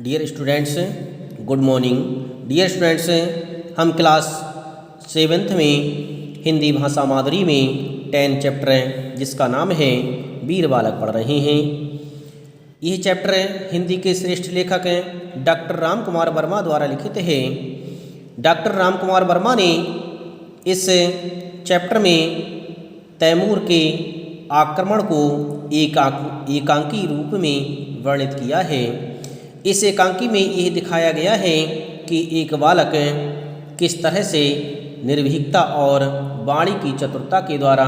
Dear students, good morning. Dear students, हम class 7th में हिंदी भाषा माधुरी में 10 चैप्टर जिसका नाम है वीर बालक पढ़ रहे हैं। यह चैप्टर हिंदी के श्रेष्ठ लेखक डॉक्टर राम कुमार वर्मा द्वारा लिखित है। डॉक्टर राम कुमार वर्मा ने इस चैप्टर में तैमूर के आक्रमण को एकांकी रूप में वर्णित किया है। इस एकांकी में यह दिखाया गया है कि एक बालक किस तरह से निर्भीकता और वाणी की चतुरता के द्वारा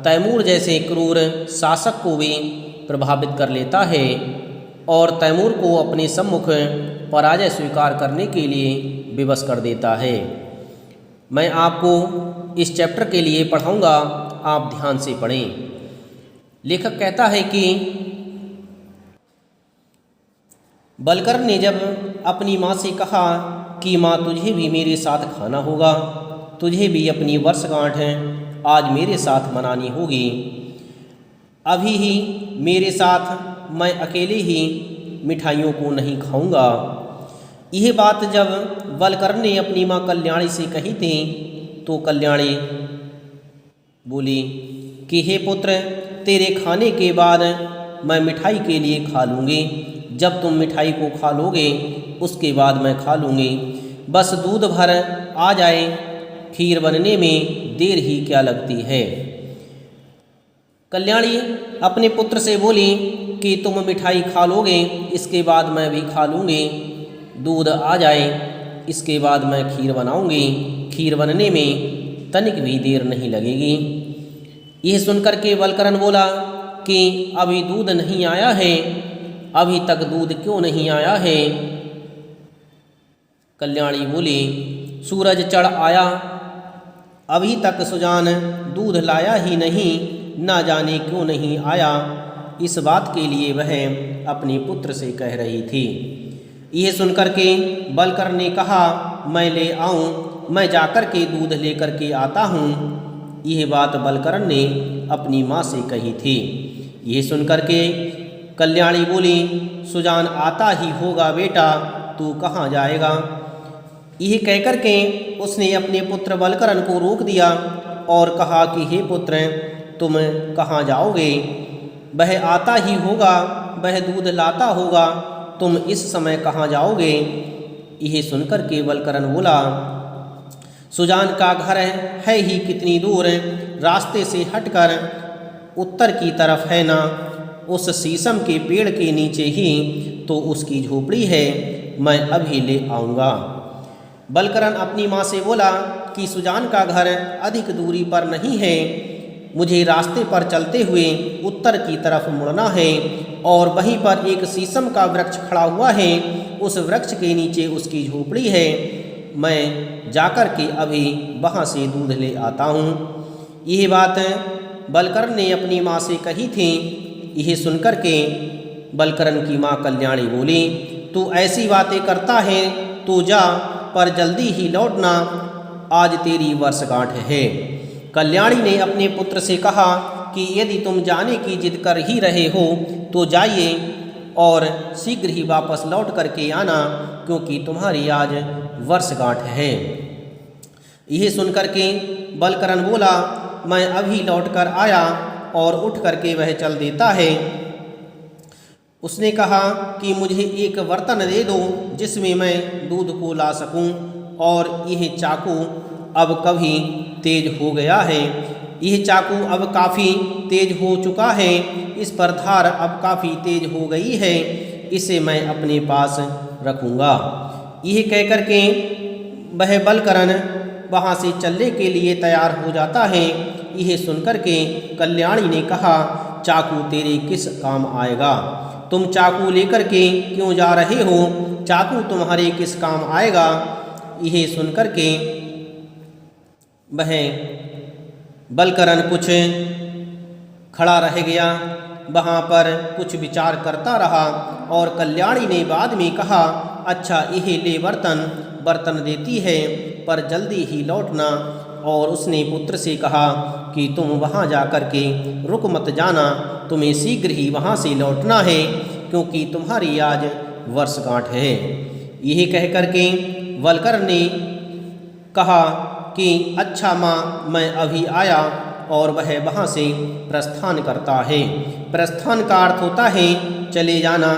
तैमूर जैसे क्रूर शासक को भी प्रभावित कर लेता है और तैमूर को अपने सम्मुख पराजय स्वीकार करने के लिए विवश कर देता है। मैं आपको इस चैप्टर के लिए पढ़ाऊंगा, आप ध्यान से पढ़ें। लेखक कहता है कि बलकर ने जब अपनी माँ से कहा कि माँ, तुझे भी मेरे साथ खाना होगा, तुझे भी अपनी वर्षगांठ आज मेरे साथ मनानी होगी। अभी ही मेरे साथ मैं अकेले ही मिठाइयों को नहीं खाऊंगा। यह बात जब बलकर ने अपनी माँ कल्याणी से कही थी तो कल्याणी बोली कि हे पुत्र, तेरे खाने के बाद मैं मिठाई के लिए खा लूँगी। जब तुम मिठाई को खा लोगे उसके बाद मैं खा लूँगी। बस दूध भर आ जाए, खीर बनने में देर ही क्या लगती है। कल्याणी अपने पुत्र से बोली कि तुम मिठाई खा लोगे, इसके बाद मैं भी खा लूँगी। दूध आ जाए, इसके बाद मैं खीर बनाऊँगी। खीर बनने में तनिक भी देर नहीं लगेगी। यह सुनकर के बलकरन बोला कि अभी दूध नहीं आया है, अभी तक दूध क्यों नहीं आया है। कल्याणी बोली, सूरज चढ़ आया, अभी तक सुजान दूध लाया ही नहीं, ना जाने क्यों नहीं आया। इस बात के लिए वह अपने पुत्र से कह रही थी। यह सुनकर के बलकर ने कहा, मैं ले आऊं, मैं जाकर के दूध लेकर के आता हूँ। यह बात बलकरन ने अपनी माँ से कही थी। यह सुनकर के कल्याणी बोली, सुजान आता ही होगा बेटा, तू कहाँ जाएगा। यह कहकर के उसने अपने पुत्र बलकरन को रोक दिया और कहा कि हे पुत्र, तुम कहाँ जाओगे। वह आता ही होगा, वह दूध लाता होगा, तुम इस समय कहाँ जाओगे। यह सुनकर के बलकरन बोला, सुजान का घर है ही कितनी दूर, रास्ते से हटकर उत्तर की तरफ है ना, उस शीशम के पेड़ के नीचे ही तो उसकी झोपड़ी है, मैं अभी ले आऊँगा। बलकरन अपनी माँ से बोला कि सुजान का घर अधिक दूरी पर नहीं है, मुझे रास्ते पर चलते हुए उत्तर की तरफ मुड़ना है और वहीं पर एक शीशम का वृक्ष खड़ा हुआ है, उस वृक्ष के नीचे उसकी झोपड़ी है, मैं जाकर के अभी वहाँ से दूध ले आता हूँ। यह बात बलकरन ने अपनी माँ से कही थी। यह सुनकर के बलकरन की माँ कल्याणी बोली, तू ऐसी बातें करता है तो जा, पर जल्दी ही लौटना, आज तेरी वर्षगांठ है। कल्याणी ने अपने पुत्र से कहा कि यदि तुम जाने की जिद कर ही रहे हो तो जाइए और शीघ्र ही वापस लौट करके आना, क्योंकि तुम्हारी आज वर्षगांठ है। यह सुनकर के बलकरन बोला, मैं अभी लौट कर आया, और उठ करके वह चल देता है। उसने कहा कि मुझे एक बर्तन दे दो जिसमें मैं दूध को ला सकूं, और यह चाकू अब कभी तेज हो गया है, यह चाकू अब काफ़ी तेज हो चुका है, इस पर धार अब काफ़ी तेज हो गई है, इसे मैं अपने पास रखूँगा। यह कहकर के वह बलकरन वहाँ से चलने के लिए तैयार हो जाता है। यह सुनकर के कल्याणी ने कहा, चाकू तेरे किस काम आएगा, तुम चाकू लेकर के क्यों जा रहे हो, चाकू तुम्हारे किस काम आएगा। यह सुनकर के वह बलकरन कुछ खड़ा रह गया, वहाँ पर कुछ विचार करता रहा, और कल्याणी ने बाद में कहा, अच्छा यह ले बर्तन देती है, पर जल्दी ही लौटना। और उसने पुत्र से कहा कि तुम वहाँ जा कर के रुक मत जाना, तुम्हें शीघ्र ही वहाँ से लौटना है, क्योंकि तुम्हारी आज वर्षगांठ है। यही कह कर के वलकर ने कहा कि अच्छा माँ, मैं अभी आया, और वह वहाँ से प्रस्थान करता है। प्रस्थान का अर्थ होता है चले जाना।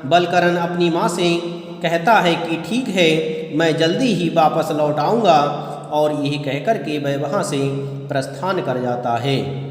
बलकरण अपनी माँ से कहता है कि ठीक है, मैं जल्दी ही वापस लौट आऊँगा, और यही कह कर के वह वहाँ से प्रस्थान कर जाता है।